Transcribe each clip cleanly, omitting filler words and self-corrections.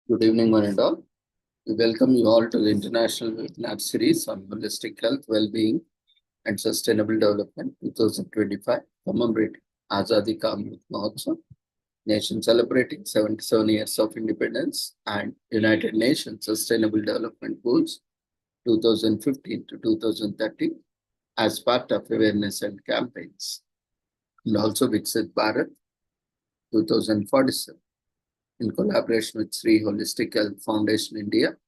Good evening, one and all. We welcome you all to the International Webinar Series on Holistic Health, Well-being and Sustainable Development 2025, commemorating Azadi Ka Amrit Mahotsav, nation celebrating 77 years of independence, and United Nations Sustainable Development Goals 2015 to 2030 as part of awareness and campaigns, and also Viksit Bharat 2047 in collaboration with Sri Holistic Health Foundation India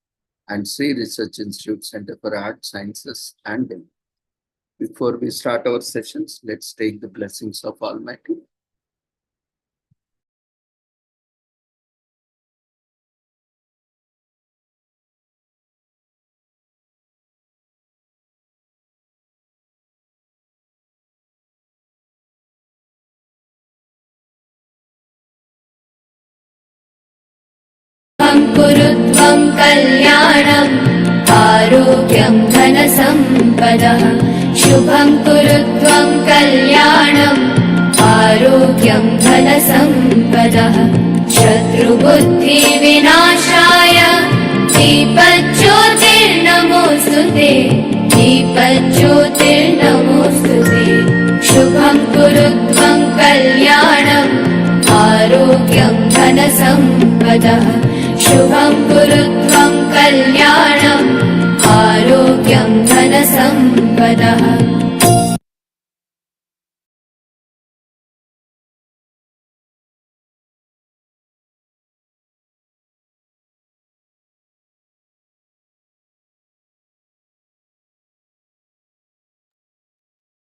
and Sri Research Institute Center for Art, Sciences and Health. Before we start our sessions, let's take the blessings of Almighty. कुरुत्वं कल्याणम् आरोग्यं धनसम्पदः शुभं कुरुत्वं कल्याणम् आरोग्यं धनसम्पदः शत्रुबुद्धिविनाशाय दीपज्योतिर्नमोऽस्तुते दीपज्योतिर्नमोऽस्तुते शुभं कुरुत्वं कल्याणम् आरोग्यं धनसम्पदः शुभं कुरुत्वं कल्याणम् आरोग्यं धनसम्पदः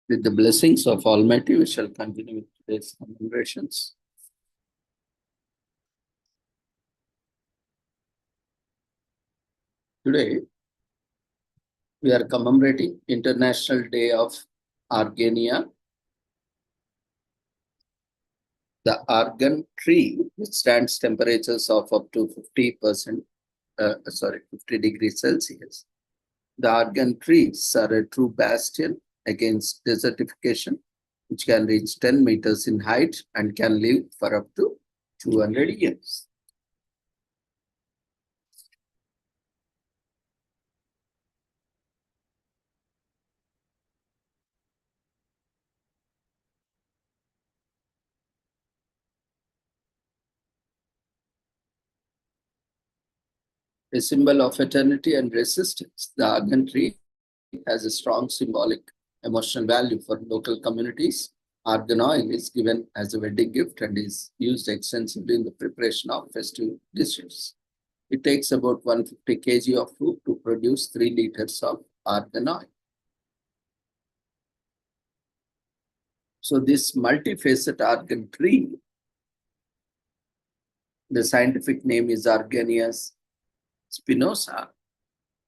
With the blessings of Almighty, we shall continue with today's commemorations. Today, we are commemorating International Day of Argania. The argan tree withstands temperatures of up to 50 degrees Celsius. The argan trees are a true bastion against desertification, which can reach 10 meters in height and can live for up to 200 years. A symbol of eternity and resistance, the argan tree has a strong symbolic emotional value for local communities. Argan oil is given as a wedding gift and is used extensively in the preparation of festive dishes. It takes about 150 kg of food to produce 3 liters of argan oil. So this multifaceted argan tree, the scientific name is Argania spinosa,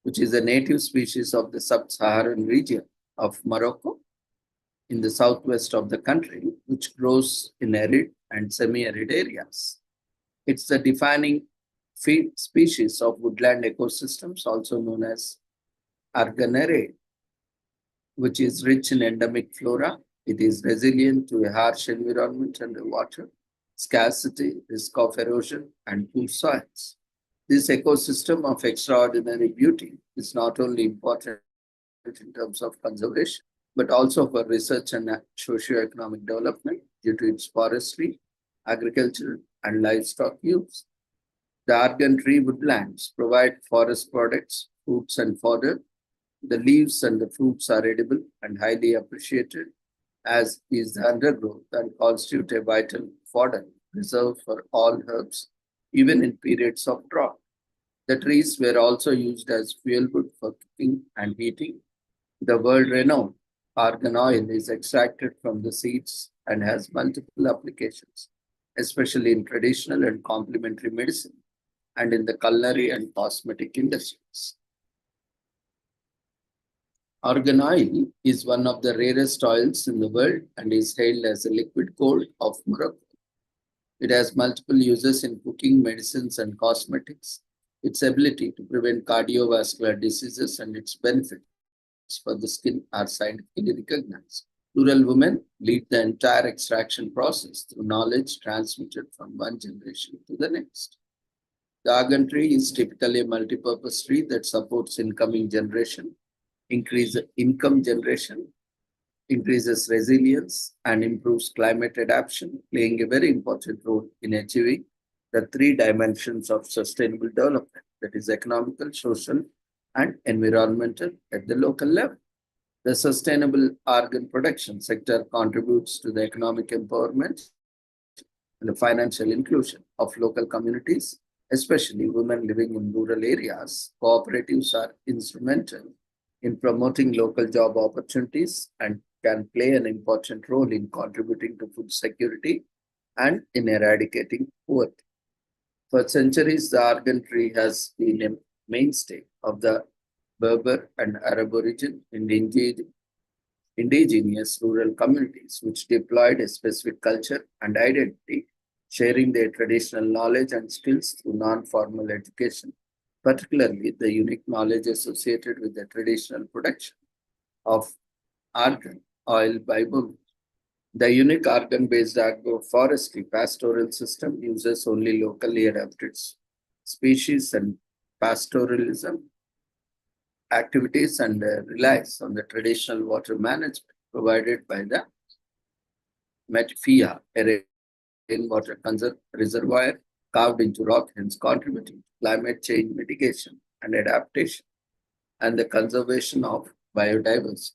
which is a native species of the sub-Saharan region of Morocco in the southwest of the country, which grows in arid and semi-arid areas. It's the defining species of woodland ecosystems, also known as Arganare, which is rich in endemic flora. It is resilient to a harsh environment and water, scarcity, risk of erosion, and poor soils. This ecosystem of extraordinary beauty is not only important in terms of conservation, but also for research and socio-economic development due to its forestry, agriculture, and livestock use. The argan tree woodlands provide forest products, fruits, and fodder. The leaves and the fruits are edible and highly appreciated, as is the undergrowth, and constitute a vital fodder reserved for all herbs, even in periods of drought. The trees were also used as fuel wood for cooking and heating. The world-renowned argan oil is extracted from the seeds and has multiple applications, especially in traditional and complementary medicine and in the culinary and cosmetic industries. Argan oil is one of the rarest oils in the world and is hailed as a liquid gold of Morocco. It has multiple uses in cooking, medicines, and cosmetics. Its ability to prevent cardiovascular diseases and its benefits for the skin are scientifically recognized. Rural women lead the entire extraction process through knowledge transmitted from one generation to the next. The argan tree is typically a multi-purpose tree that supports incoming generation, income generation, increases resilience, and improves climate adaptation, playing a very important role in achieving the three dimensions of sustainable development, that is economical, social, and environmental at the local level. The sustainable organ production sector contributes to the economic empowerment and the financial inclusion of local communities, especially women living in rural areas. Cooperatives are instrumental in promoting local job opportunities and can play an important role in contributing to food security and in eradicating poverty. For centuries, the argan tree has been a mainstay of the Berber and Arab origin in indigenous rural communities, which deployed a specific culture and identity, sharing their traditional knowledge and skills through non-formal education, particularly the unique knowledge associated with the traditional production of argan oil by women. The unique argan-based agroforestry pastoral system uses only locally adapted species and pastoralism activities and relies on the traditional water management provided by the Metfia, a rainwater reservoir carved into rock, hence contributing to climate change mitigation and adaptation and the conservation of biodiversity.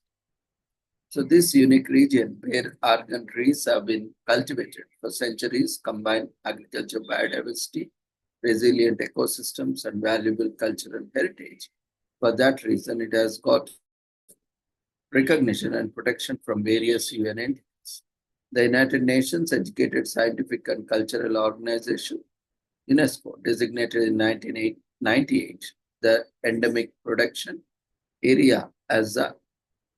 So this unique region where argan trees have been cultivated for centuries combine agriculture, biodiversity, resilient ecosystems, and valuable cultural heritage. For that reason, it has got recognition and protection from various UN entities. The United Nations Educated Scientific and Cultural Organization, UNESCO, designated in 1998 the endemic production area as the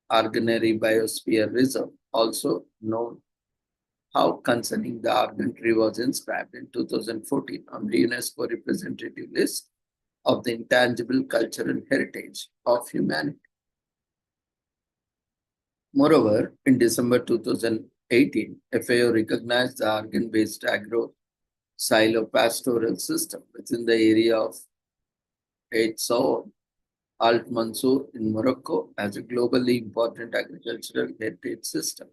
Arganary Biosphere Reserve, also known how concerning the argan tree was inscribed in 2014 on the UNESCO representative list of the intangible cultural heritage of humanity. Moreover, in December 2018, FAO recognized the argan-based agro-silo-pastoral system within the area of Eit Sohor, Alt Mansour in Morocco as a globally important agricultural heritage system.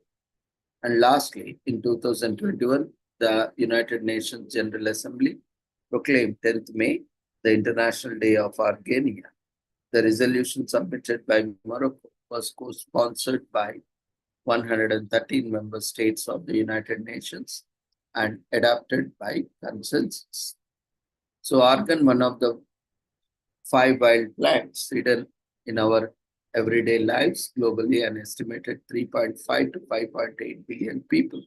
And lastly, in 2021, the United Nations General Assembly proclaimed 10th May the International Day of Argania. The resolution submitted by Morocco was co-sponsored by 113 member states of the United Nations and adopted by consensus. So argan, one of the 5 wild plants hidden in our everyday lives globally, an estimated 3.5 to 5.8 billion people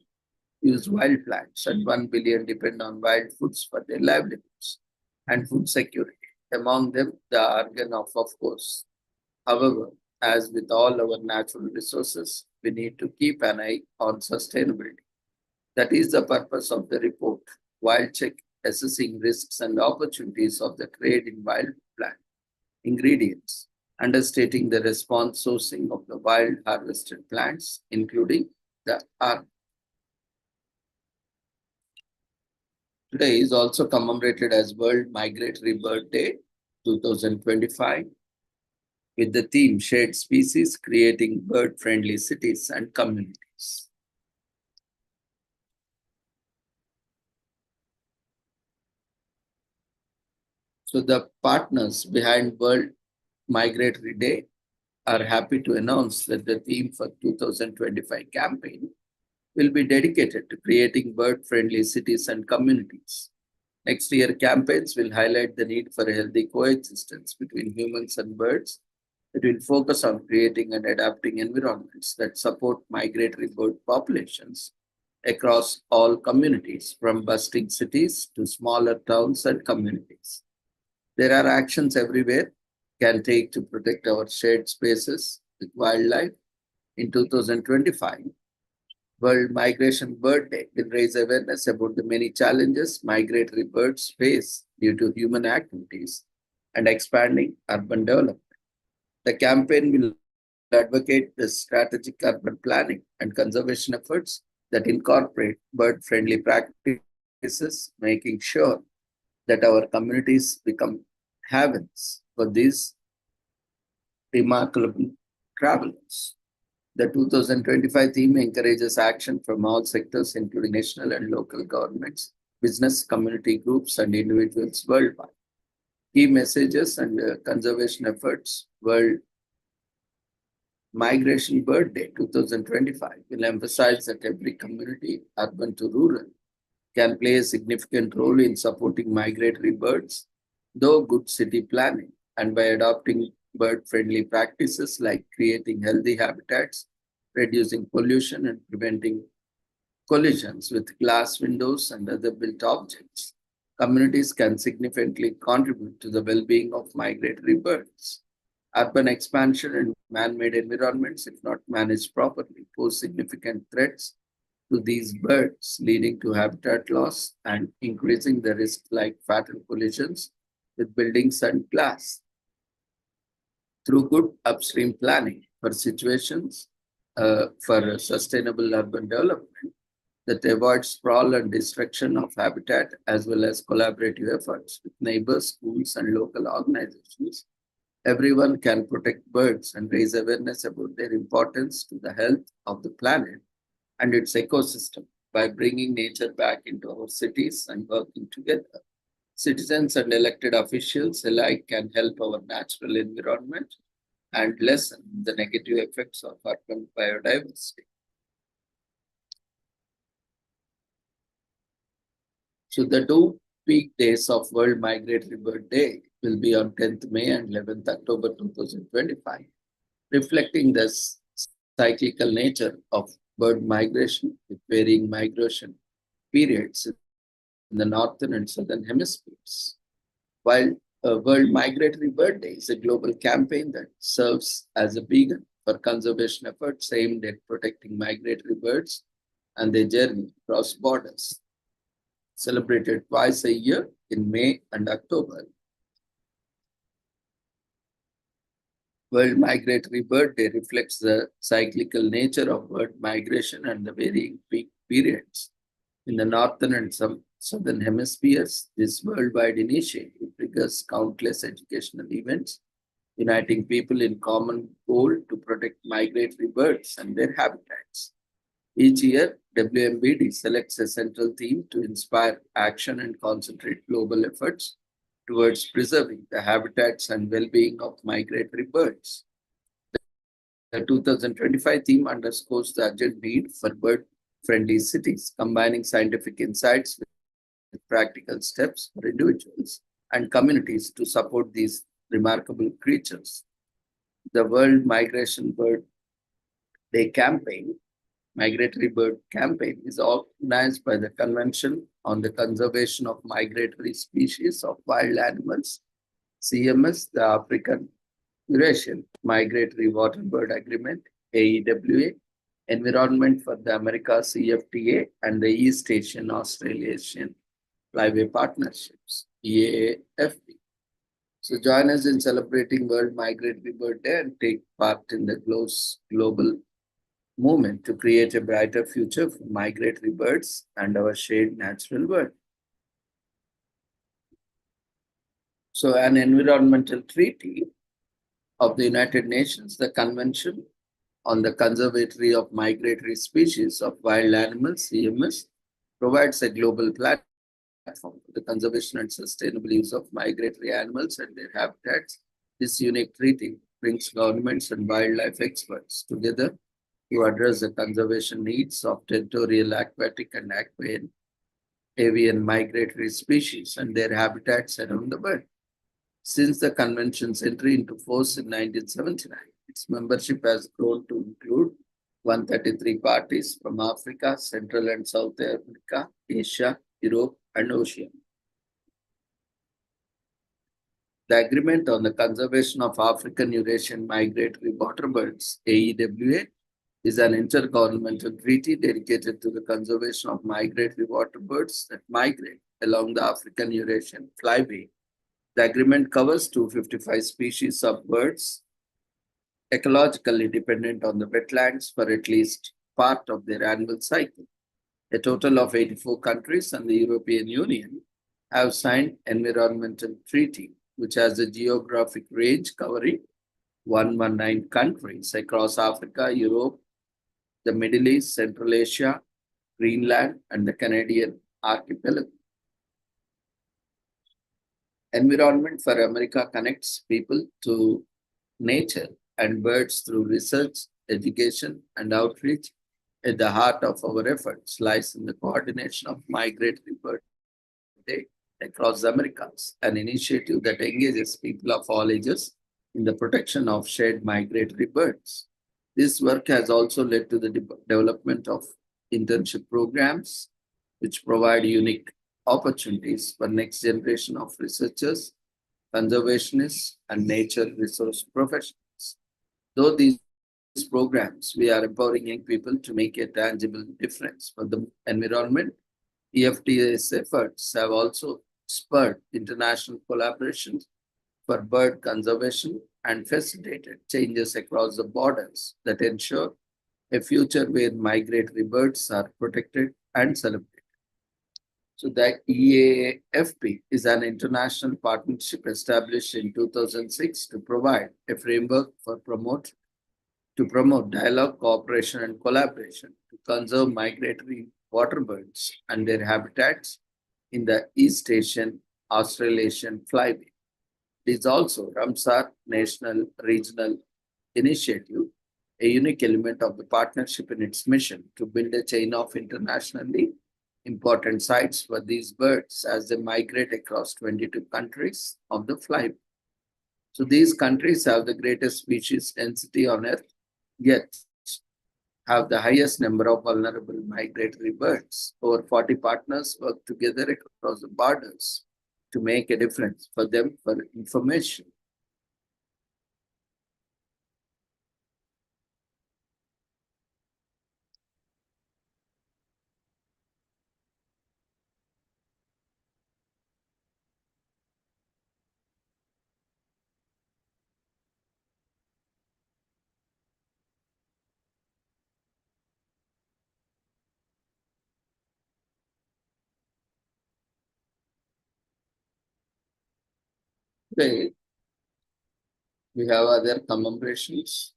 use wild plants and 1 billion depend on wild foods for their livelihoods and food security. Among them, the argan of course. However, as with all our natural resources, we need to keep an eye on sustainability. That is the purpose of the report, Wild Check, assessing risks and opportunities of the trade in wild plant ingredients, understating the response sourcing of the wild harvested plants, including the argan. Today is also commemorated as World Migratory Bird Day 2025 with the theme Shared Species, Creating Bird-Friendly Cities and Communities. So the partners behind World Migratory Day are happy to announce that the theme for 2025 campaign will be dedicated to creating bird-friendly cities and communities. Next year, campaigns will highlight the need for a healthy coexistence between humans and birds. It will focus on creating and adapting environments that support migratory bird populations across all communities, from bustling cities to smaller towns and communities. There are actions everywhere can take to protect our shared spaces with wildlife. In 2025, World Migration Bird Day will raise awareness about the many challenges migratory birds face due to human activities and expanding urban development. The campaign will advocate the strategic urban planning and conservation efforts that incorporate bird-friendly practices, making sure that our communities become havens for these remarkable travelers. The 2025 theme encourages action from all sectors, including national and local governments, business, community groups, and individuals worldwide. Key messages and conservation efforts. World Migration Bird Day 2025 will emphasize that every community, urban to rural, can play a significant role in supporting migratory birds, though good city planning and by adopting bird-friendly practices like creating healthy habitats, reducing pollution, and preventing collisions with glass windows and other built objects. Communities can significantly contribute to the well-being of migratory birds. Urban expansion and man-made environments, if not managed properly, pose significant threats to these birds, leading to habitat loss and increasing the risk like fatal collisions with buildings and glass. Through good upstream planning for situations for sustainable urban development that avoids sprawl and destruction of habitat, as well as collaborative efforts with neighbors, schools, and local organizations, everyone can protect birds and raise awareness about their importance to the health of the planet and its ecosystem by bringing nature back into our cities and working together. Citizens and elected officials alike can help our natural environment and lessen the negative effects of urban biodiversity. So the 2 peak days of World Migratory Bird Day will be on 10th May and 11th October 2025, reflecting the cyclical nature of bird migration with varying migration periods in the northern and southern hemispheres. While World Migratory Bird Day is a global campaign that serves as a beacon for conservation efforts aimed at protecting migratory birds and their journey across borders. Celebrated twice a year in May and October, World Migratory Bird Day reflects the cyclical nature of bird migration and the varying peak periods. In the northern and southern hemispheres, this worldwide initiative triggers countless educational events, uniting people in common goal to protect migratory birds and their habitats. Each year, WMBD selects a central theme to inspire action and concentrate global efforts towards preserving the habitats and well-being of migratory birds. The 2025 theme underscores the urgent need for bird-friendly cities, combining scientific insights with practical steps for individuals and communities to support these remarkable creatures. The World Migration Bird Day campaign, Migratory Bird Campaign, is organized by the Convention on the Conservation of Migratory Species of Wild Animals, CMS, the African Eurasian Migratory Water Bird Agreement, AEWA, Environment for the Americas, CFTA, and the East Asian Australasian Flyway Partnerships, EAFP. So join us in celebrating World Migratory Bird Day and take part in the global movement to create a brighter future for migratory birds and our shared natural world. So an environmental treaty of the United Nations, the Convention on the Conservatory of Migratory Species of Wild Animals, CMS, provides a global platform for the conservation and sustainable use of migratory animals and their habitats. This unique treaty brings governments and wildlife experts together to address the conservation needs of territorial aquatic and avian migratory species and their habitats around the world. Since the convention's entry into force in 1979, its membership has grown to include 133 parties from Africa, Central and South America, Asia, Europe, and Oceania. The Agreement on the Conservation of African Eurasian Migratory Waterbirds, AEWA, is an intergovernmental treaty dedicated to the conservation of migratory waterbirds that migrate along the African Eurasian Flyway. The agreement covers 255 species of birds ecologically dependent on the wetlands for at least part of their annual cycle. A total of 84 countries and the European Union have signed environmental treaty, which has a geographic range covering 119 countries across Africa, Europe, the Middle East, Central Asia, Greenland, and the Canadian archipelago. Environment for America connects people to nature and birds through research, education, and outreach. At the heart of our efforts lies in the coordination of Migratory Bird Day across the Americas, an initiative that engages people of all ages in the protection of shared migratory birds. This work has also led to the development of internship programs, which provide unique opportunities for next generation of researchers, conservationists, and nature resource professionals. Though these programs, we are empowering young people to make a tangible difference for the environment. EFTA's efforts have also spurred international collaborations for bird conservation and facilitated changes across the borders that ensure a future where migratory birds are protected and celebrated. So the EAFP is an international partnership established in 2006 to provide a framework for promote dialogue, cooperation, and collaboration to conserve migratory waterbirds and their habitats in the East Asian Australasian flyway. It is also Ramsar National Regional Initiative, a unique element of the partnership in its mission to build a chain of internationally important sites for these birds as they migrate across 22 countries of the flyway. So these countries have the greatest species density on Earth, yet have the highest number of vulnerable migratory birds. Over 40 partners work together across the borders to make a difference for them for information. Today, we have other commemorations.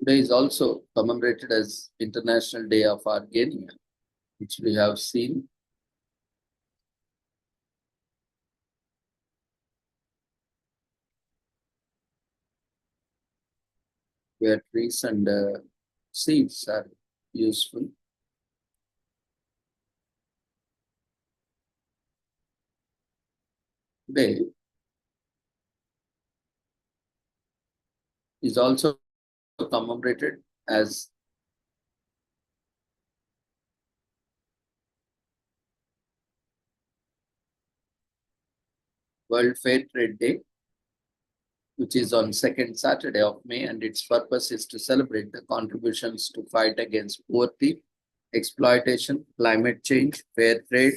Today is also commemorated as International Day of Argenia, which we have seen. Where trees and seeds are useful. Today is also commemorated as World Fair Trade Day, which is on second Saturday of May, and its purpose is to celebrate the contributions to fight against poverty, exploitation, climate change, fair trade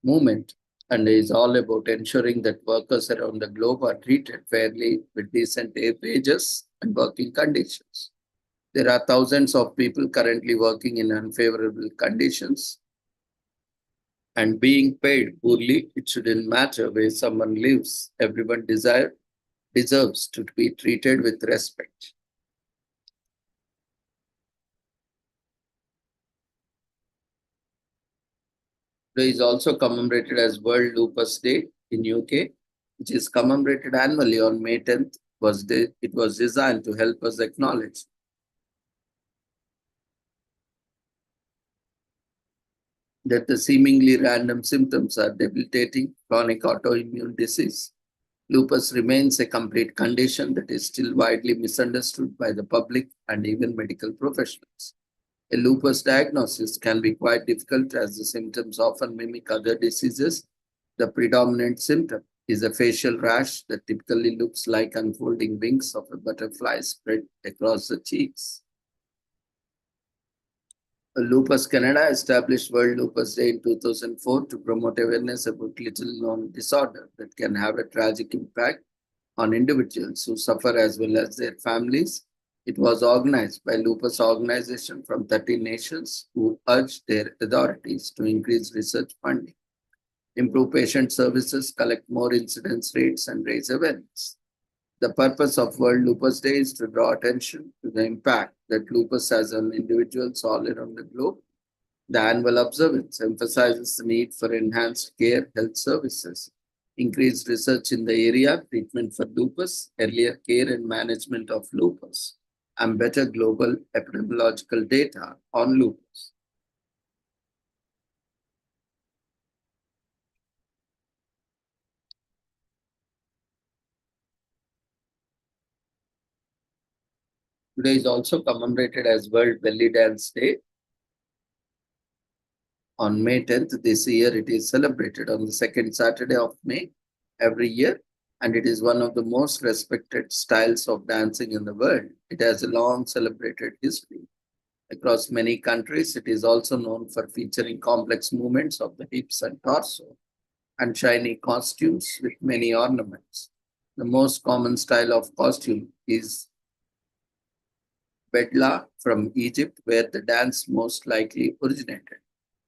movement, and is all about ensuring that workers around the globe are treated fairly with decent wages and working conditions. There are thousands of people currently working in unfavorable conditions and being paid poorly. It shouldn't matter where someone lives. Everyone deserves to be treated with respect. Today is also commemorated as World Lupus Day in UK, which is commemorated annually on May 10th. It was designed to help us acknowledge that the seemingly random symptoms are debilitating chronic autoimmune disease. Lupus remains a complete condition that is still widely misunderstood by the public and even medical professionals. A lupus diagnosis can be quite difficult as the symptoms often mimic other diseases. The predominant symptom is a facial rash that typically looks like unfolding wings of a butterfly spread across the cheeks. Lupus Canada established World Lupus Day in 2004 to promote awareness about little known disorder that can have a tragic impact on individuals who suffer as well as their families. It was organized by Lupus Organization from 30 nations who urged their authorities to increase research funding, improve patient services, collect more incidence rates, and raise awareness. The purpose of World Lupus Day is to draw attention to the impact that lupus has on individuals all around the globe. The annual observance emphasizes the need for enhanced care health services, increased research in the area, treatment for lupus, earlier care and management of lupus, and better global epidemiological data on lupus. Today is also commemorated as World Belly Dance Day. On May 10th this year, it is celebrated on the second Saturday of May every year, and it is one of the most respected styles of dancing in the world. It has a long celebrated history. Across many countries, it is also known for featuring complex movements of the hips and torso and shiny costumes with many ornaments. The most common style of costume is Bedla from Egypt, where the dance most likely originated.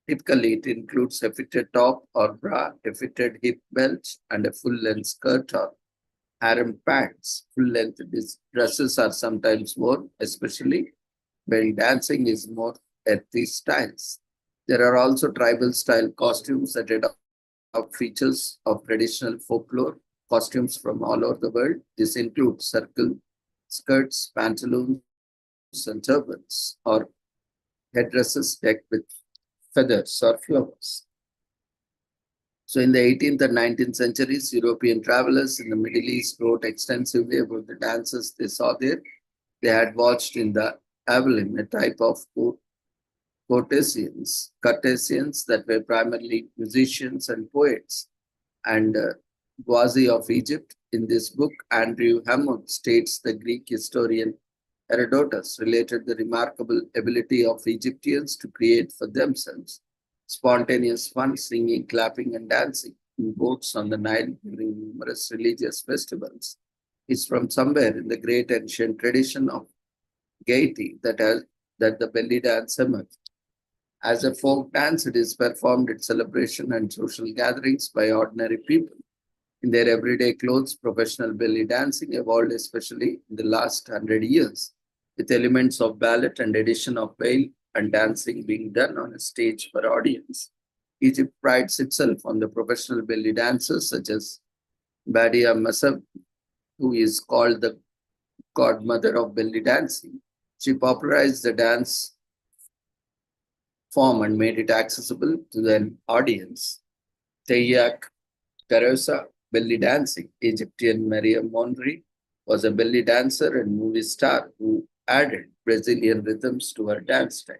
Typically, it includes a fitted top or bra, a fitted hip belt, and a full-length skirt or harem pants. Full-length dresses are sometimes worn, especially when dancing is more earthy styles. There are also tribal-style costumes that adopt features of traditional folklore costumes from all over the world. This includes circle skirts, pantaloons, and turbans, or headdresses decked with feathers or flowers. So in the 18th and 19th centuries, European travelers in the Middle East wrote extensively about the dances they saw there. They had watched in the Avalim, a type of courtesans that were primarily musicians and poets, and Ghazi of Egypt. In this book, Andrew Hammond states the Greek historian Herodotus related the remarkable ability of Egyptians to create for themselves spontaneous fun, singing, clapping, and dancing in boats on the Nile during numerous religious festivals. It's from somewhere in the great ancient tradition of gaiety that the belly dance emerged. As a folk dance, it is performed at celebration and social gatherings by ordinary people. In their everyday clothes, professional belly dancing evolved especially in the last 100 years, with elements of ballet and addition of veil and dancing being done on a stage for audience. Egypt prides itself on the professional belly dancers such as Badia Masab, who is called the godmother of belly dancing. She popularized the dance form and made it accessible to the audience. Tayak Teresa, belly dancing. Egyptian Maria Monri was a belly dancer and movie star who added Brazilian rhythms to her dance style.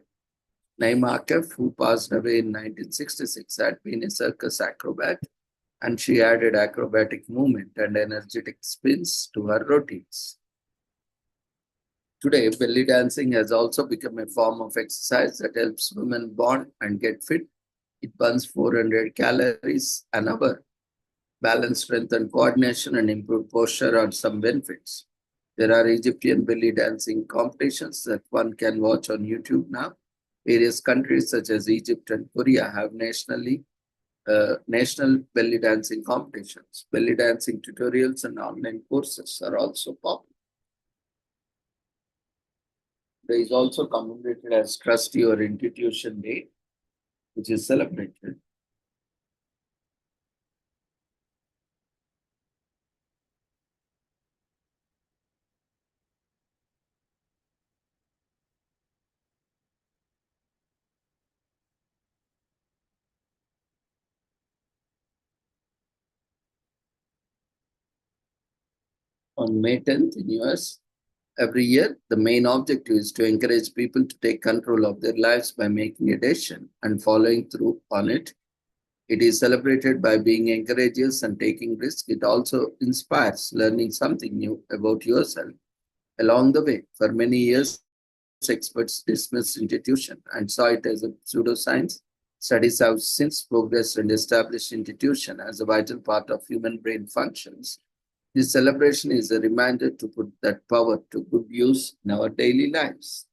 Naima Akif, who passed away in 1966, had been a circus acrobat, and she added acrobatic movement and energetic spins to her routines. Today, belly dancing has also become a form of exercise that helps women bond and get fit. It burns 400 calories an hour. Balance, strength, and coordination and improved posture are some benefits. There are Egyptian belly dancing competitions that one can watch on YouTube now. Various countries such as Egypt and Korea have national belly dancing competitions. Belly dancing tutorials and online courses are also popular. There is also commemorated as Trust Your Institution Day, which is celebrated on May 10th in US. Every year, the main objective is to encourage people to take control of their lives by making a decision and following through on it. It is celebrated by being encourageous and taking risks. It also inspires learning something new about yourself along the way. For many years, experts dismissed intuition and saw it as a pseudoscience. Studies have since progressed and established intuition as a vital part of human brain functions. This celebration is a reminder to put that power to good use in our daily lives.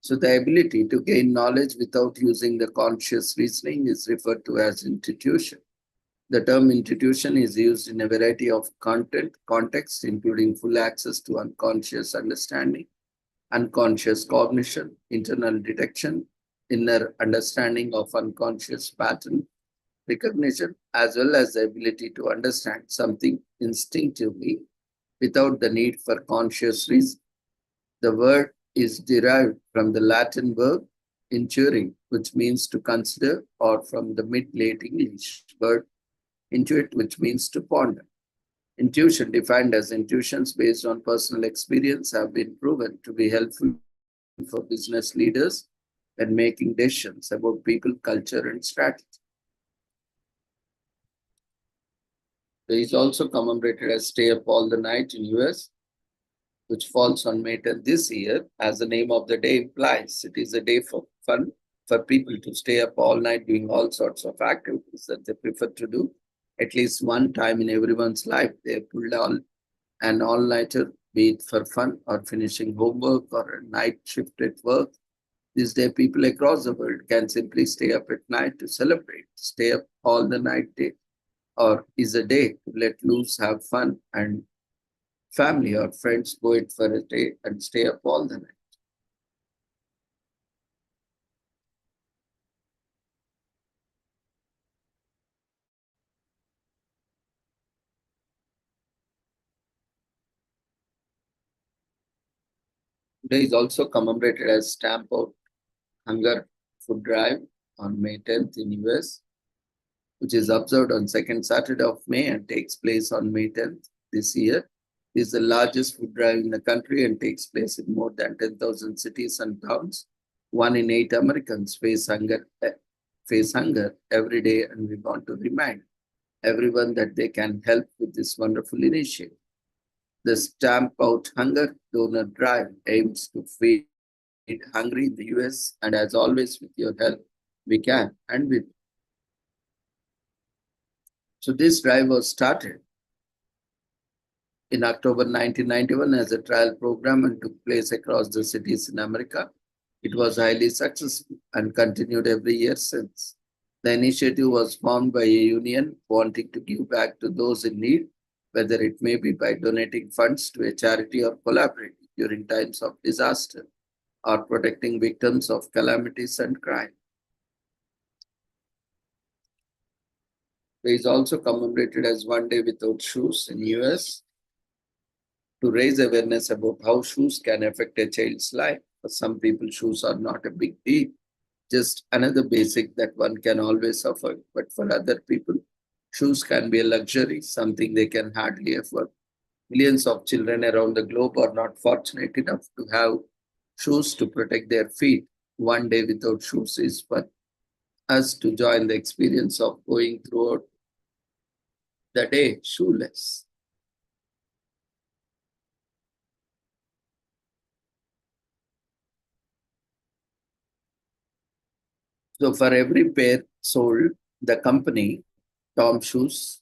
So, the ability to gain knowledge without using the conscious reasoning is referred to as intuition. The term intuition is used in a variety of contexts, including full access to unconscious understanding, unconscious cognition, internal detection, inner understanding of unconscious pattern recognition, as well as the ability to understand something instinctively without the need for conscious reason. The word is derived from the Latin verb inturing, which means to consider, or from the mid-late English word intuit, which means to ponder. Intuition, defined as intuitions based on personal experience, have been proven to be helpful for business leaders when making decisions about people, culture, and strategy. It is also commemorated as Stay Up All the Night in US, which falls on May 10th this year. As the name of the day implies, it is a day for fun for people to stay up all night doing all sorts of activities that they prefer to do. At least one time in everyone's life, they pulled on an all-nighter, be it for fun or finishing homework or a night shift at work. This day, people across the world can simply stay up at night to celebrate. Stay up all the night day or is a day to let loose, have fun, and family or friends go it for a day and stay up all the night. Today is also commemorated as Stamp Out Hunger Food Drive on May 10th in US, which is observed on second Saturday of May and takes place on May 10th this year. It is the largest food drive in the country and takes place in more than 10,000 cities and towns. 1 in 8 Americans face hunger every day, and we want to remind everyone that they can help with this wonderful initiative. The Stamp Out Hunger Donor Drive aims to feed hungry in the US, and as always, with your help, we can and will. So this drive was started in October 1991 as a trial program and took place across the cities in America. It was highly successful and continued every year since. The initiative was formed by a union wanting to give back to those in need, whether it may be by donating funds to a charity or collaborating during times of disaster or protecting victims of calamities and crime. It is also commemorated as One Day Without Shoes in US to raise awareness about how shoes can affect a child's life. For some people, shoes are not a big deal, just another basic that one can always afford. But for other people, shoes can be a luxury, something they can hardly afford. Millions of children around the globe are not fortunate enough to have shoes to protect their feet. One day without shoes is for us to join the experience of going throughout the day shoeless. So for every pair sold, the company, Tom Shoes,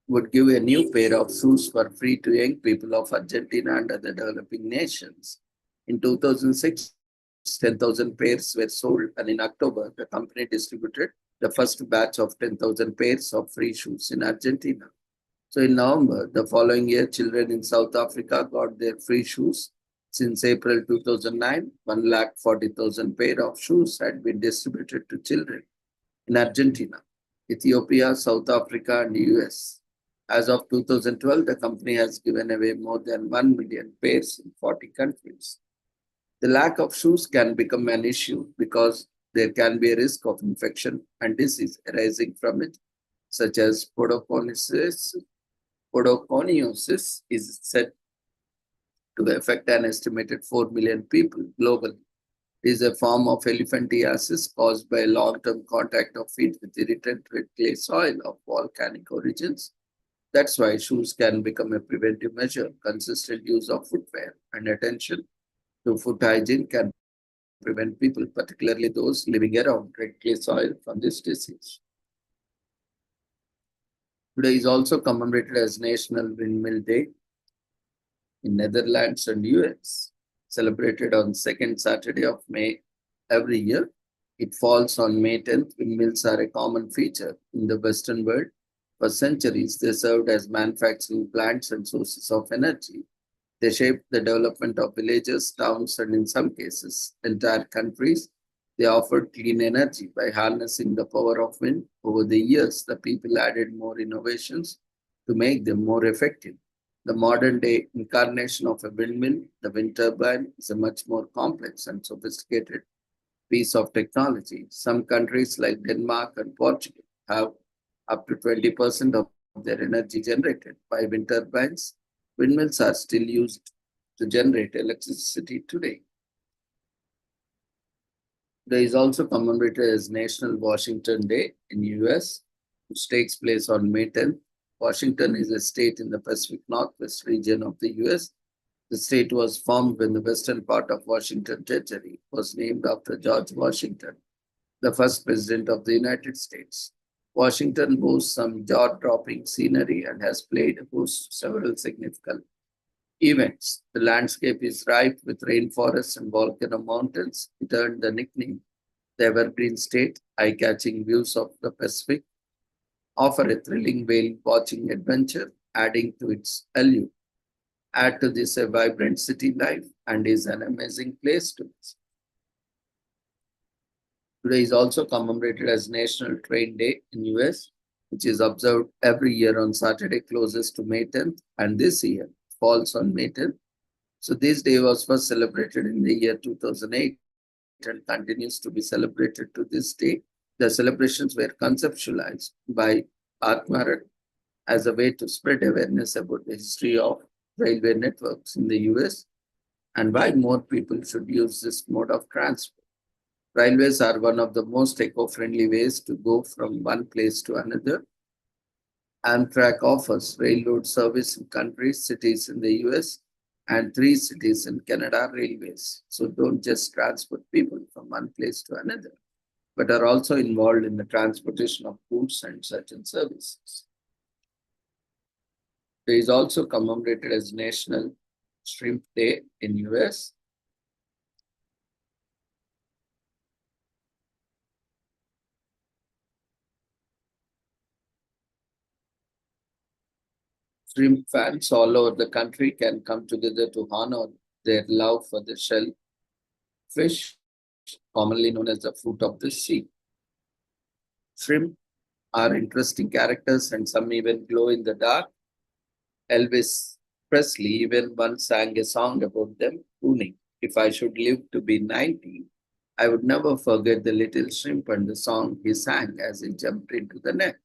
would give a new pair of shoes for free to young people of Argentina and other developing nations. In 2006, 10,000 pairs were sold, and in October, the company distributed the first batch of 10,000 pairs of free shoes in Argentina. So in November, the following year, children in South Africa got their free shoes. Since April 2009, 140,000 pair of shoes had been distributed to children in Argentina, Ethiopia, South Africa, and US. As of 2012, the company has given away more than 1 million pairs in 40 countries. The lack of shoes can become an issue because there can be a risk of infection and disease arising from it, such as podoconiosis. Podoconiosis is said to affect an estimated 4 million people globally. It is a form of elephantiasis caused by long-term contact of feet with irritant red clay soil of volcanic origins. That's why shoes can become a preventive measure. Consistent use of footwear and attention to foot hygiene can prevent people, particularly those living around red clay soil, from this disease. Today is also commemorated as National Windmill Day in Netherlands and US, celebrated on second Saturday of May every year. It falls on May 10th. Windmills are a common feature in the Western world. For centuries, they served as manufacturing plants and sources of energy. They shaped the development of villages, towns, and in some cases, entire countries. They offered clean energy by harnessing the power of wind. Over the years, the people added more innovations to make them more effective. The modern day incarnation of a windmill, the wind turbine, is a much more complex and sophisticated piece of technology. Some countries like Denmark and Portugal have up to 20% of their energy generated by wind turbines. Windmills are still used to generate electricity today. Today is also commemorated as National Washington Day in US, which takes place on May 10th. Washington is a state in the Pacific Northwest region of the US. The state was formed when the western part of Washington Territory was named after George Washington, the first president of the United States. Washington boasts some jaw-dropping scenery and has hosts several significant events. The landscape is ripe with rainforests and volcano mountains. It earned the nickname the Evergreen State. Eye-catching views of the Pacific offer a thrilling whale-watching adventure, adding to its allure. Add to this a vibrant city life and is an amazing place to visit. Today is also commemorated as National Train Day in US, which is observed every year on Saturday closest to May 10th, and this year falls on May 10th. So this day was first celebrated in the year 2008 and continues to be celebrated to this day. The celebrations were conceptualized by Atmarat as a way to spread awareness about the history of railway networks in the US and why more people should use this mode of transport. Railways are one of the most eco-friendly ways to go from one place to another. Amtrak offers railroad service in cities in the US, and 3 cities in Canada railways. So don't just transport people from one place to another, but are also involved in the transportation of goods and certain services. It is also commemorated as National Shrimp Day in US. Shrimp fans all over the country can come together to honor their love for the shellfish, commonly known as the fruit of the sea. Shrimp are interesting characters and some even glow in the dark. Elvis Presley even once sang a song about them, crooning, "If I should live to be 90, I would never forget the little shrimp and the song he sang as he jumped into the net."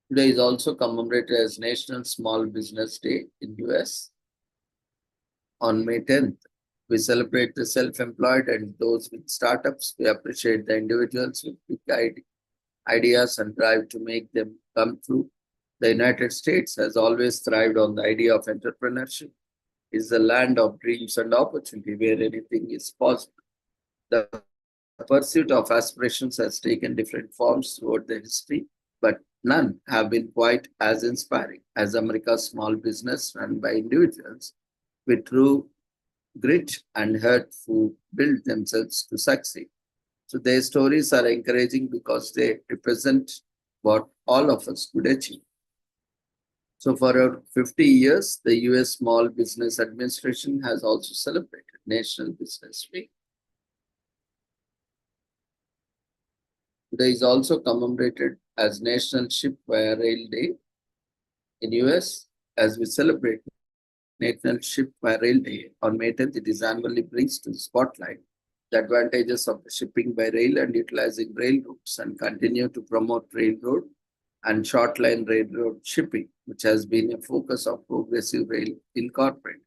Today is also commemorated as National Small Business Day in US. On May 10th, we celebrate the self-employed and those with startups. We appreciate the individuals with big ideas and drive to make them come true. The United States has always thrived on the idea of entrepreneurship. is the land of dreams and opportunity where anything is possible. The pursuit of aspirations has taken different forms throughout the history, but none have been quite as inspiring as America's small business run by individuals with true grit and heart who build themselves to succeed. So their stories are encouraging because they represent what all of us could achieve. So for over 50 years, the US Small Business Administration has also celebrated National Business Week. Today is also commemorated as National Ship via Rail Day in US. As we celebrate National Ship via Rail Day on May 10th, it is annually brings to the spotlight the advantages of the shipping by rail and utilizing rail routes and continue to promote railroad and short line railroad shipping, which has been a focus of Progressive Rail Incorporated.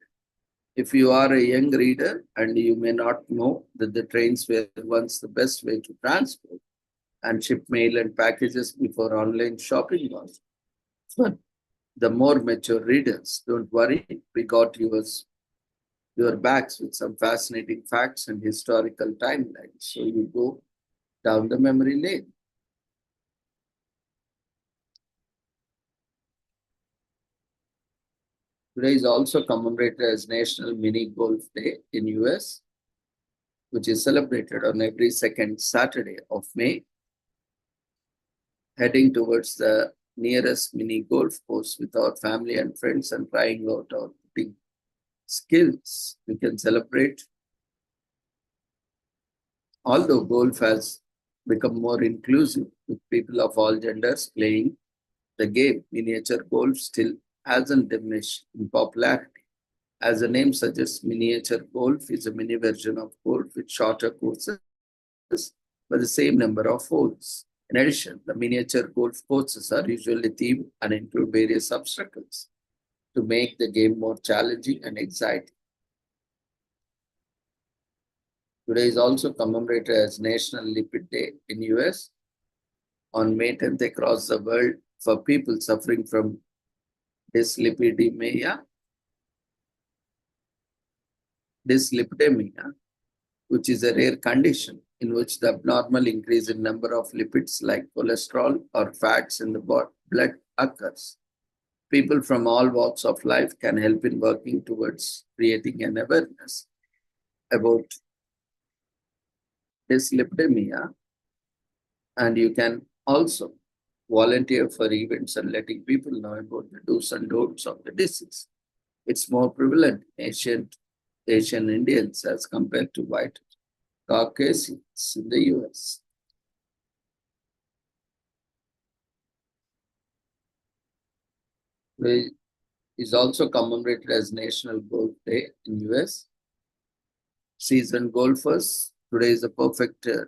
If you are a young reader and you may not know that the trains were once the best way to transport and ship mail and packages before online shopping was. But the more mature readers, don't worry, we got your backs with some fascinating facts and historical timelines. So you go down the memory lane. Today is also commemorated as National Mini Golf Day in US, which is celebrated on every second Saturday of May. Heading towards the nearest mini golf course with our family and friends and trying out our putting skills, we can celebrate. Although golf has become more inclusive with people of all genders playing the game, miniature golf still hasn't diminished in popularity. As the name suggests, miniature golf is a mini version of golf with shorter courses but the same number of holes. In addition, the miniature golf courses are usually themed and include various obstacles to make the game more challenging and exciting. Today is also commemorated as National Lipid Day in US. On May 10th across the world, for people suffering from dyslipidemia, which is a rare condition in which the abnormal increase in number of lipids like cholesterol or fats in the blood occurs. People from all walks of life can help in working towards creating an awareness about dyslipidemia, and you can also volunteer for events and letting people know about the do's and don'ts of the disease. It's more prevalent in Asian Indians as compared to white Caucasians in the US. It is also commemorated as National Golf Day in US. Seasoned golfers, today is a perfect to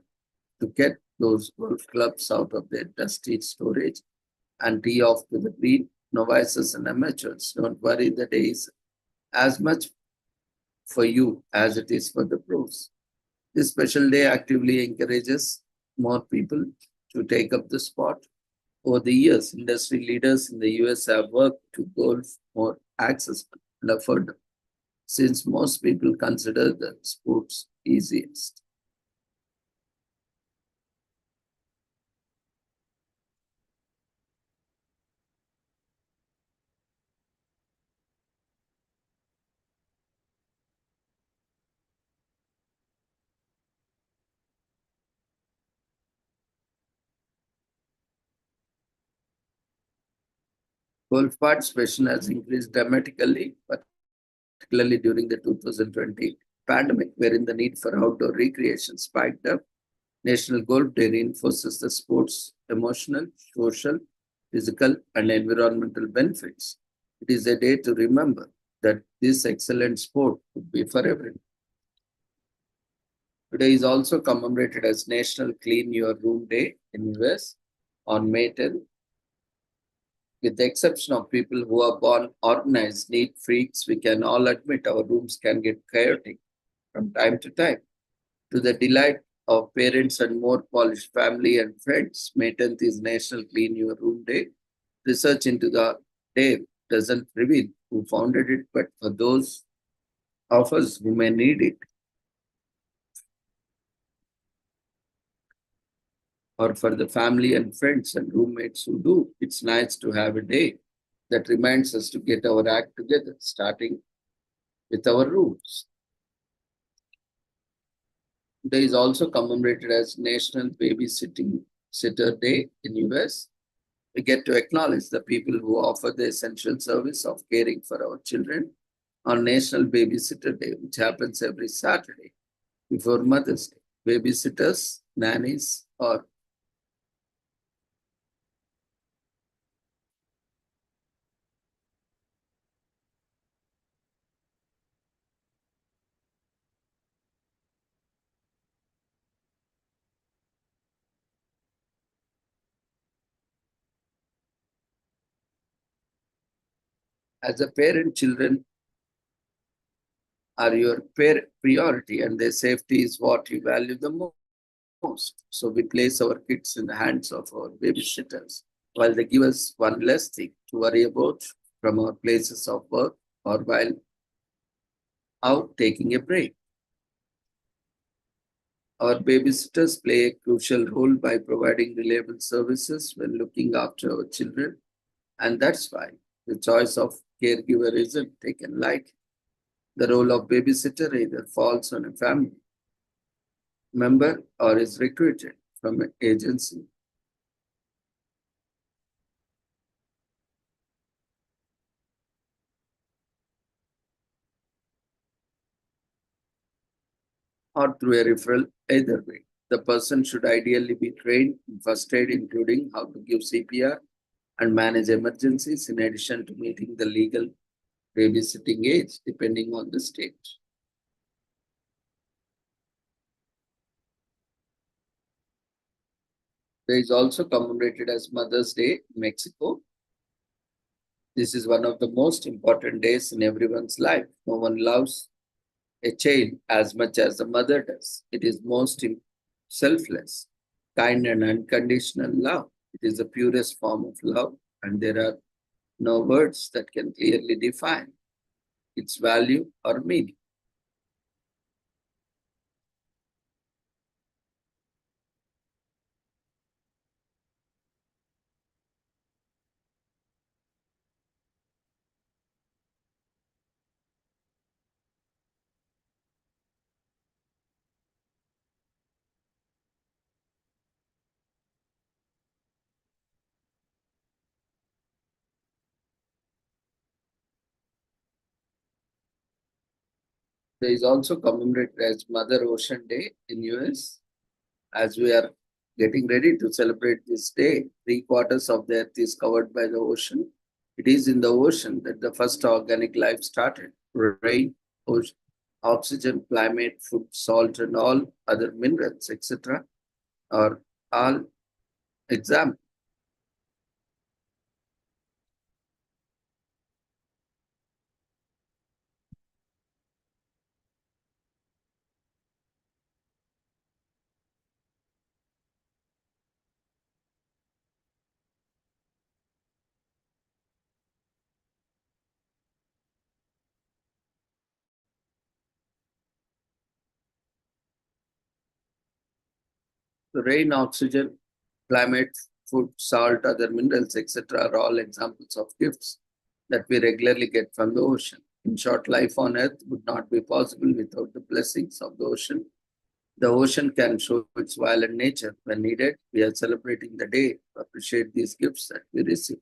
get those golf clubs out of their dusty storage and tee off to the green. Novices and amateurs, don't worry, the day is as much for you as it is for the pros. This special day actively encourages more people to take up the sport. Over the years, industry leaders in the US have worked to golf more accessible and affordable, since most people consider the sports easiest. Golf participation has increased dramatically, particularly during the 2020 pandemic, wherein the need for outdoor recreation spiked up. National Golf Day reinforces the sport's emotional, social, physical, and environmental benefits. It is a day to remember that this excellent sport could be for everyone. Today is also commemorated as National Clean Your Room Day in US on May 10th. With the exception of people who are born organized, neat freaks, we can all admit our rooms can get chaotic from time to time. To the delight of parents and more polished family and friends, May 10th is National Clean Your Room Day. Research into the day doesn't reveal who founded it, but for those of us who may need it, or for the family and friends and roommates who do. It's nice to have a day that reminds us to get our act together, starting with our roots. Day is also commemorated as National Babysitting Sitter Day in US. We get to acknowledge the people who offer the essential service of caring for our children on National Babysitter Day, which happens every Saturday before Mother's Day. Babysitters, nannies, or as a parent, children are your priority, and their safety is what you value the most. So we place our kids in the hands of our babysitters while they give us one less thing to worry about from our places of work or while out taking a break. Our babysitters play a crucial role by providing reliable services when looking after our children, and that's why the choice of caregiver isn't taken lightly. The role of babysitter either falls on a family member or is recruited from an agency or through a referral. Either way, the person should ideally be trained in first aid, including how to give CPR and manage emergencies, in addition to meeting the legal babysitting age, depending on the state. There is also commemorated as Mother's Day in Mexico. This is one of the most important days in everyone's life. No one loves a child as much as the mother does. It is most selfless, kind, and unconditional love. It is the purest form of love, and there are no words that can clearly define its value or meaning. There is also commemorated as Mother Ocean Day in US. As we are getting ready to celebrate this day, three-quarters of the earth is covered by the ocean. It is in the ocean that the first organic life started. Rain, ocean, oxygen, climate, food, salt, and all other minerals, etc., are all examples. The rain, oxygen, climate, food, salt, other minerals, etc., are all examples of gifts that we regularly get from the ocean. In short, life on earth would not be possible without the blessings of the ocean. The ocean can show its violent nature when needed. We are celebrating the day to appreciate these gifts that we receive.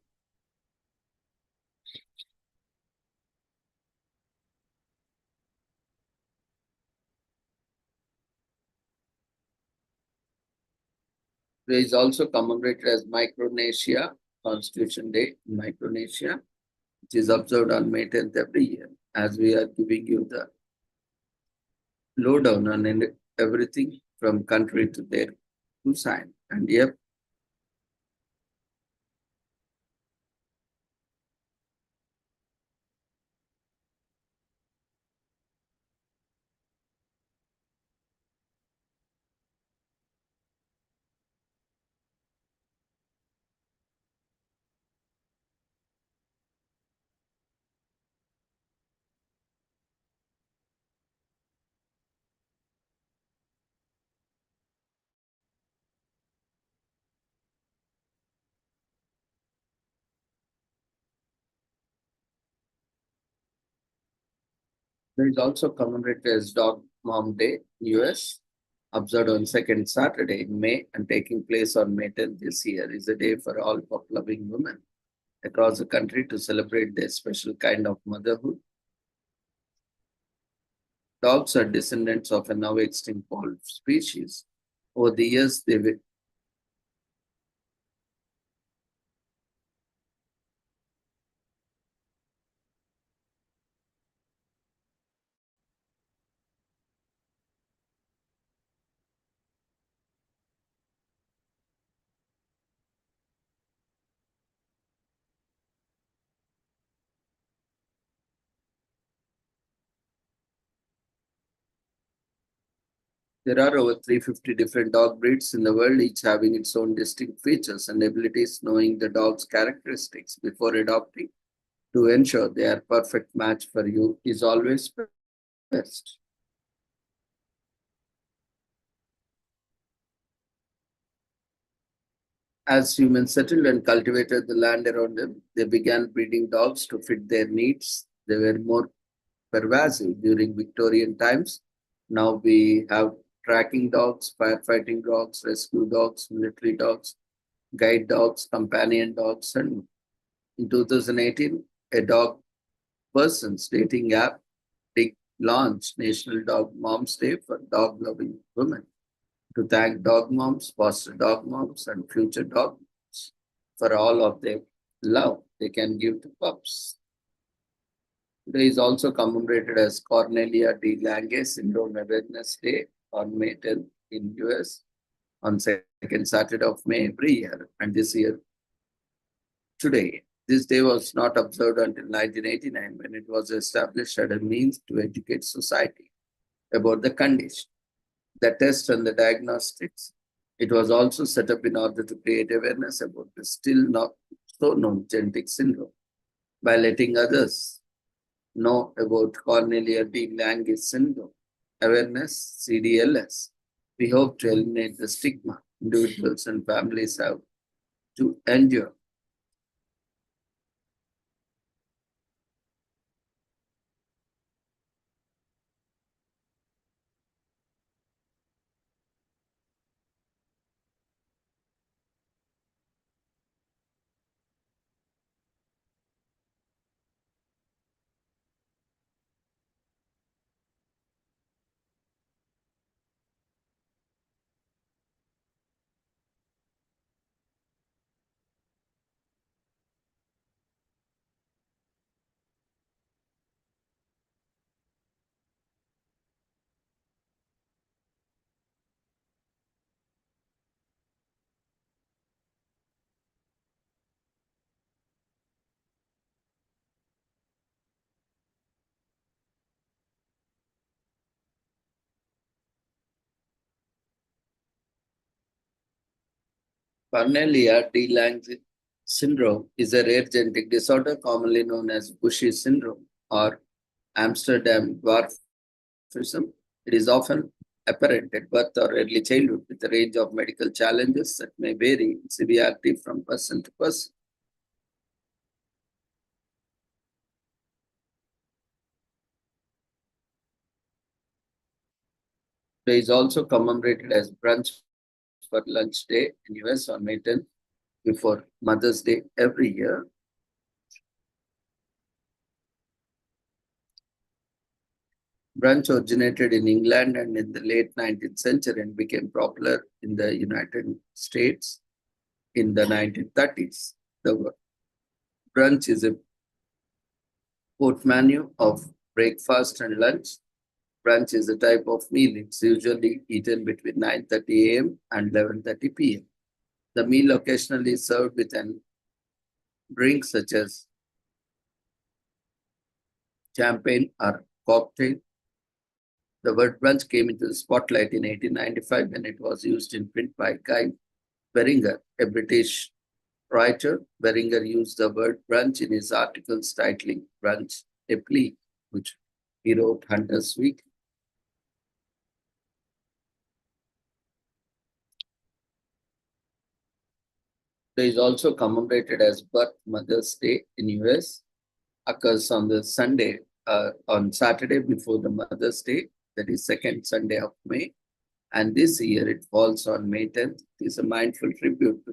There is also commemorated as Micronesia Constitution Day in Micronesia, which is observed on May 10th every year, as we are giving you the lowdown on everything from country to their to sign. And yep, There is also commemorated as Dog Mom Day in US, observed on second Saturday in May and taking place on May 10th this year, is a day for all pup-loving women across the country to celebrate their special kind of motherhood. Dogs are descendants of a now extinct wolf species. Over the years, there are over 350 different dog breeds in the world, each having its own distinct features and abilities. Knowing the dog's characteristics before adopting to ensure they are perfect match for you is always best. As humans settled and cultivated the land around them, they began breeding dogs to fit their needs. They were more pervasive during Victorian times. Now we have tracking dogs, firefighting dogs, rescue dogs, military dogs, guide dogs, companion dogs, and in 2018, a dog person's dating app launched National Dog Moms Day for dog loving women to thank dog moms, foster dog moms, and future dog moms for all of their love they can give to pups. Today is also commemorated as Cornelia de Lange Syndrome Awareness Day on May 10th in US on second Saturday of May every year. And this year, today, this day was not observed until 1989 when it was established as a means to educate society about the condition, the test and the diagnostics. It was also set up in order to create awareness about the still not so known genetic syndrome by letting others know about Cornelia de Lange syndrome, awareness, CDLS. We hope to eliminate the stigma individuals and families have to endure. Cornelia de Lange syndrome is a rare genetic disorder commonly known as Bushy syndrome or Amsterdam dwarfism. It is often apparent at birth or early childhood with a range of medical challenges that may vary in severity from person to person. It is also commemorated as Brunch for Lunch Day in US on May 10th before Mother's Day every year. Brunch originated in England and in the late 19th century and became popular in the United States in the 1930s. The brunch is a portmanteau of breakfast and lunch. Brunch is a type of meal. It's usually eaten between 9:30 a.m. and 11:30 p.m. The meal occasionally is served with a drink such as champagne or cocktail. The word brunch came into the spotlight in 1895 when it was used in print by Guy Beringer, a British writer. Beringer used the word brunch in his articles titling Brunch, a Plea, which he wrote Hunter's Week. It is also commemorated as Birth Mother's Day in US, occurs on the Sunday on Saturday before the Mother's Day, that is second Sunday of May. And this year it falls on May 10th. It is a mindful tribute to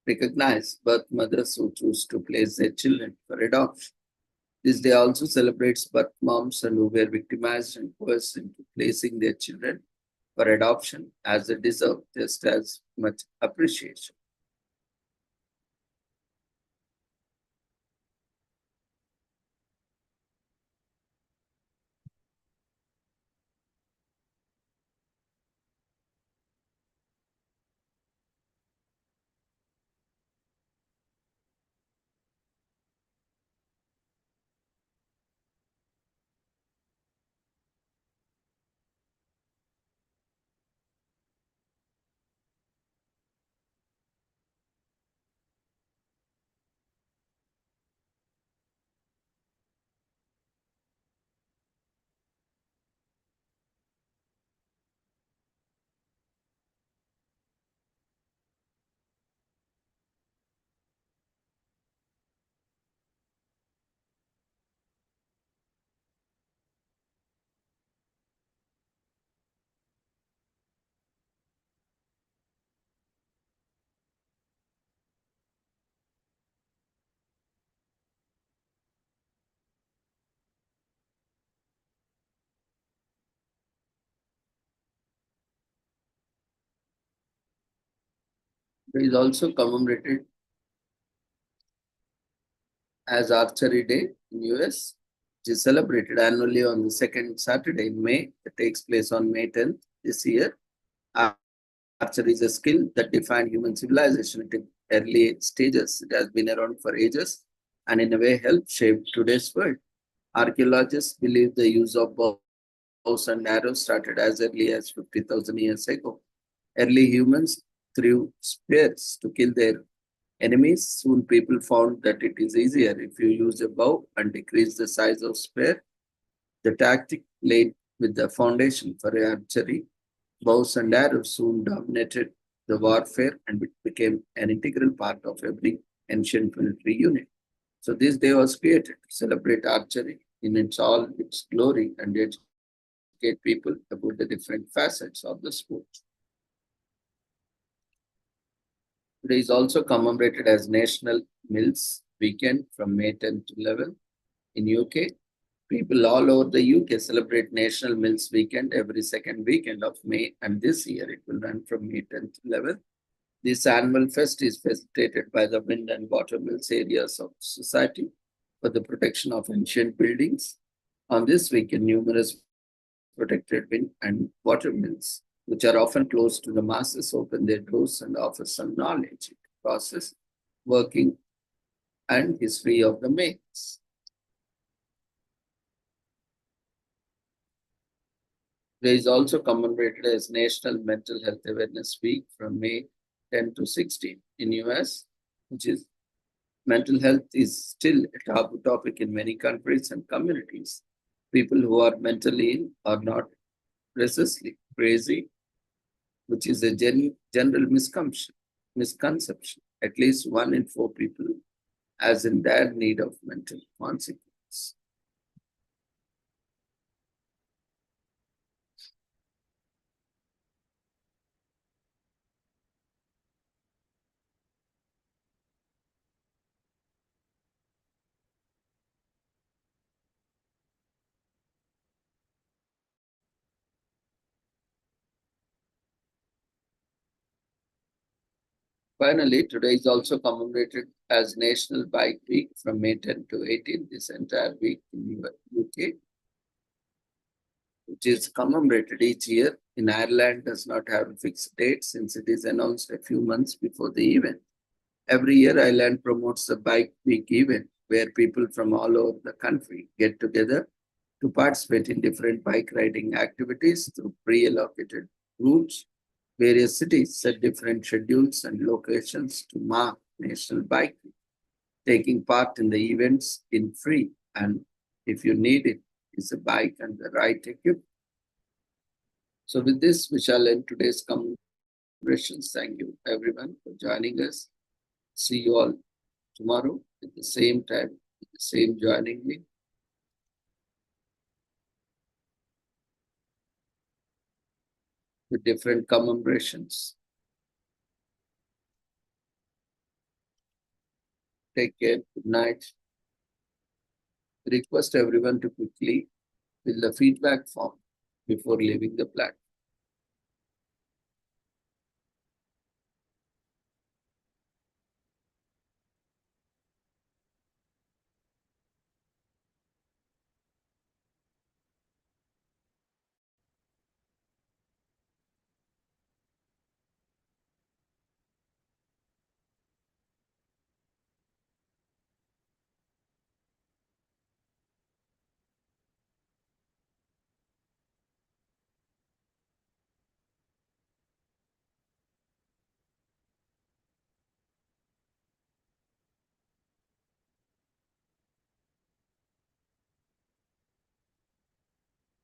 recognize birth mothers who choose to place their children for adoption. This day also celebrates birth moms and who were victimized and coerced into placing their children for adoption as they deserve just as much appreciation. It is also commemorated as Archery Day in US, which is celebrated annually on the second Saturday in May. It takes place on May 10th this year. Archery is a skill that defined human civilization at early stages. It has been around for ages and in a way helped shape today's world. Archaeologists believe the use of bows and arrows started as early as 50,000 years ago. Early humans threw spears to kill their enemies. Soon people found that it is easier if you use a bow and decrease the size of spear. The tactic laid with the foundation for archery. Bows and arrows soon dominated the warfare and it became an integral part of every ancient military unit. So this day was created to celebrate archery in its glory and educate people about the different facets of the sport. Today is also commemorated as National Mills Weekend from May 10th to 11th. In UK, people all over the UK celebrate National Mills Weekend every second weekend of May, and this year it will run from May 10th to 11th. This annual fest is facilitated by the wind and water mills areas of society for the protection of ancient buildings. On this weekend, numerous protected wind and water mills, which are often closed to the masses, open their doors and offer some knowledge, process, working, and history of the mills. There is also commemorated as National Mental Health Awareness Week from May 10 to 16 in US, which is mental health is still a taboo topic in many countries and communities. People who are mentally ill are not precisely crazy, which is a general misconception. At least 1 in 4 people as in dire need of mental consequence. Finally, today is also commemorated as National Bike Week from May 10 to 18, this entire week in UK, which is commemorated each year. In Ireland, does not have a fixed date since it is announced a few months before the event. Every year, Ireland promotes the Bike Week event where people from all over the country get together to participate in different bike riding activities through pre-allocated routes. Various cities set different schedules and locations to mark National Bike Week. Taking part in the events in free, and if you need it, is a bike and the right equipment. So with this, we shall end today's commemorations. Thank you everyone for joining us. See you all tomorrow at the same time, at the same joining link. with different commemorations. Take care. Good night. Request everyone to quickly fill the feedback form before leaving the platform.